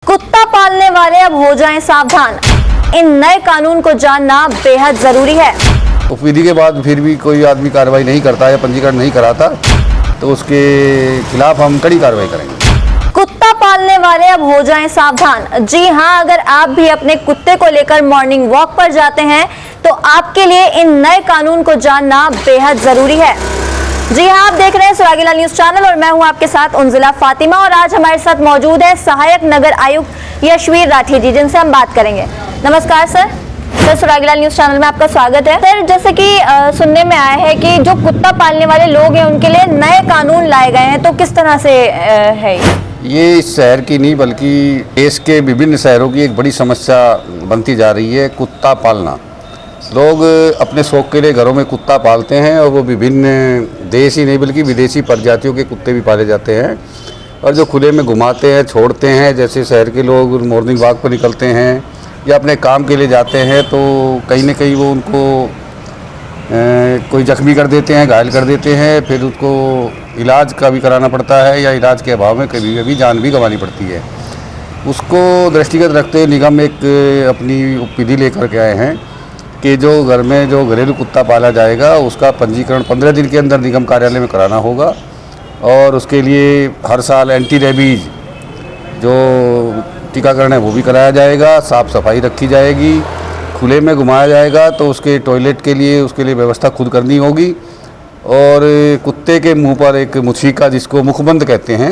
कुत्ता पालने वाले अब हो जाएं सावधान, इन नए कानून को जानना बेहद जरूरी है। उपविधि के बाद फिर भी कोई आदमी कार्रवाई नहीं करता या पंजीकरण नहीं कराता तो उसके खिलाफ हम कड़ी कार्रवाई करेंगे। कुत्ता पालने वाले अब हो जाएं सावधान। जी हां, अगर आप भी अपने कुत्ते को लेकर मॉर्निंग वॉक पर जाते हैं तो आपके लिए इन नए कानून को जानना बेहद जरूरी है। जी हां, आप देख रहे हैं सुरागीलाल न्यूज चैनल और मैं हूं आपके साथ उनजिला फातिमा और आज हमारे साथ मौजूद है सहायक नगर आयुक्त यशवीर राठी जी, जिनसे हम बात करेंगे। नमस्कार सर, सुरागीलाल न्यूज चैनल में आपका स्वागत है। सर, जैसे कि सुनने में आया है कि जो कुत्ता पालने वाले लोग हैं उनके लिए नए कानून लाए गए हैं, तो किस तरह से है ये इस शहर की नहीं बल्कि देश के विभिन्न शहरों की एक बड़ी समस्या बनती जा रही है कुत्ता पालना। लोग अपने शौक के लिए घरों में कुत्ता पालते हैं और वो विभिन्न देश ही नहीं बल्कि विदेशी प्रजातियों के कुत्ते भी पाले जाते हैं और जो खुले में घुमाते हैं, छोड़ते हैं। जैसे शहर के लोग मॉर्निंग वॉक पर निकलते हैं या अपने काम के लिए जाते हैं तो कहीं ना कहीं वो उनको कोई जख्मी कर देते हैं, घायल कर देते हैं, फिर उसको इलाज का भी कराना पड़ता है या इलाज के अभाव में कभी कभी जान भी गंवानी पड़ती है। उसको दृष्टिगत रखते हुए निगम एक अपनी उपविधि लेकर के आए हैं कि जो घर में जो घरेलू कुत्ता पाला जाएगा उसका पंजीकरण 15 दिन के अंदर निगम कार्यालय में कराना होगा और उसके लिए हर साल एंटी रेबीज जो टीकाकरण है वो भी कराया जाएगा, साफ़ सफाई रखी जाएगी, खुले में घुमाया जाएगा तो उसके टॉयलेट के लिए उसके लिए व्यवस्था खुद करनी होगी और कुत्ते के मुंह पर एक मुछीका जिसको मुखबंद कहते हैं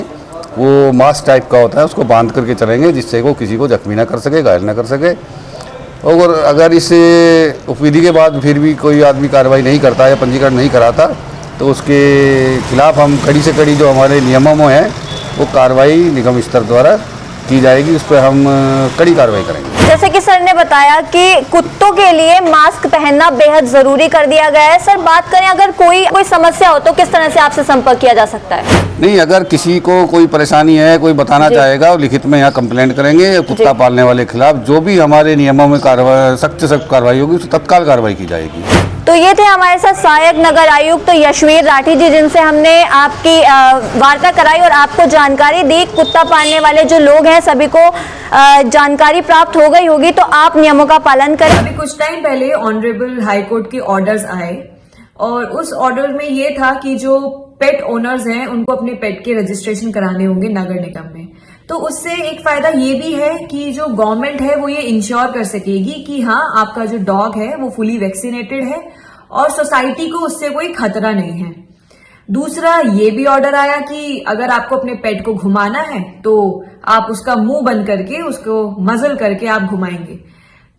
वो मास्क टाइप का होता है उसको बांध करके चलेंगे जिससे वो किसी को जख्मी ना कर सके, घायल ना कर सके। और अगर इस उपविधि के बाद फिर भी कोई आदमी कार्रवाई नहीं करता या पंजीकरण नहीं कराता तो उसके खिलाफ हम कड़ी से कड़ी जो हमारे नियमों में है वो कार्रवाई निगम स्तर द्वारा की जाएगी, उस पर हम कड़ी कार्रवाई करेंगे। जैसे कि सर ने बताया कि कुत्तों के लिए मास्क पहनना बेहद जरूरी कर दिया गया है। सर, बात करें अगर कोई समस्या हो तो किस तरह से आपसे संपर्क किया जा सकता है? नहीं, अगर किसी को कोई परेशानी है, कोई बताना चाहेगा और लिखित में यहाँ कंप्लेंट करेंगे कुत्ता पालने वाले के खिलाफ, जो भी हमारे नियमों में सख्त से सख्त कार्रवाई होगी उस तत्काल कार्रवाई की जाएगी। तो ये थे हमारे साथ सहायक नगर आयुक्त यशवीर राठी जी, जिनसे हमने आपकी वार्ता कराई और आपको जानकारी दी। कुत्ता पालने वाले जो लोग हैं सभी को जानकारी प्राप्त हो गई होगी, तो आप नियमों का पालन करें। अभी कुछ टाइम पहले ऑनरेबल हाई कोर्ट के ऑर्डर्स आए और उस ऑर्डर में ये था कि जो पेट ओनर्स हैं उनको अपने पेट के रजिस्ट्रेशन कराने होंगे नगर निगम में। तो उससे एक फायदा ये भी है कि जो गवर्नमेंट है वो ये इंश्योर कर सकेगी कि हाँ, आपका जो डॉग है वो फुली वैक्सीनेटेड है और सोसाइटी को उससे कोई खतरा नहीं है। दूसरा ये भी ऑर्डर आया कि अगर आपको अपने पेट को घुमाना है तो आप उसका मुंह बंद करके उसको मजल करके आप घुमाएंगे।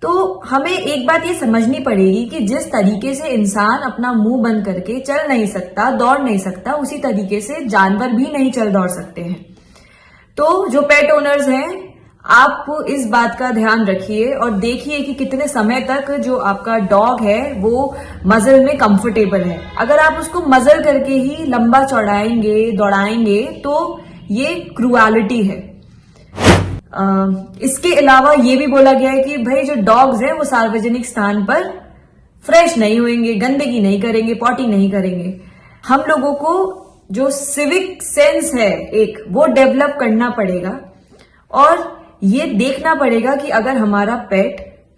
तो हमें एक बात ये समझनी पड़ेगी कि जिस तरीके से इंसान अपना मुंह बंद करके चल नहीं सकता, दौड़ नहीं सकता, उसी तरीके से जानवर भी नहीं चल दौड़ सकते हैं। तो जो पेट ओनर्स हैं, आप इस बात का ध्यान रखिए और देखिए कि कितने समय तक जो आपका डॉग है वो मजल में कंफर्टेबल है। अगर आप उसको मजल करके ही लंबा चौड़ाएंगे, दौड़ाएंगे तो ये क्रूएलिटी है। इसके अलावा ये भी बोला गया है कि भाई जो डॉग्स हैं वो सार्वजनिक स्थान पर फ्रेश नहीं होंगे, गंदगी नहीं करेंगे, पॉटी नहीं करेंगे। हम लोगों को जो सिविक सेंस है एक वो डेवलप करना पड़ेगा और ये देखना पड़ेगा कि अगर हमारा पेट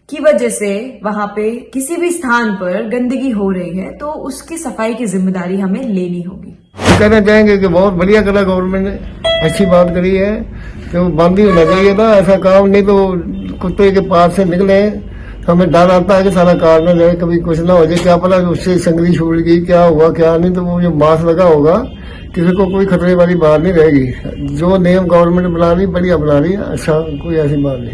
की वजह से वहां पे किसी भी स्थान पर गंदगी हो रही है तो उसकी सफाई की जिम्मेदारी हमें लेनी होगी। कहना चाहेंगे कि बहुत बढ़िया करा गवर्नमेंट ने, अच्छी बात करी है कि वो बंद ही होना चाहिए था ऐसा काम, नहीं तो कुत्ते के पास से निकले हमें डर आता है कि सारा कार न जाए, कभी कुछ ना हो जाए, क्या पता उससे संगली छूट गई, क्या हुआ क्या नहीं। तो वो जो मास्क लगा होगा किसी को कोई खतरे वाली बात नहीं रहेगी। जो नियम गवर्नमेंट बना रही बढ़िया बना रही है, अच्छा कोई ऐसी बात नहीं।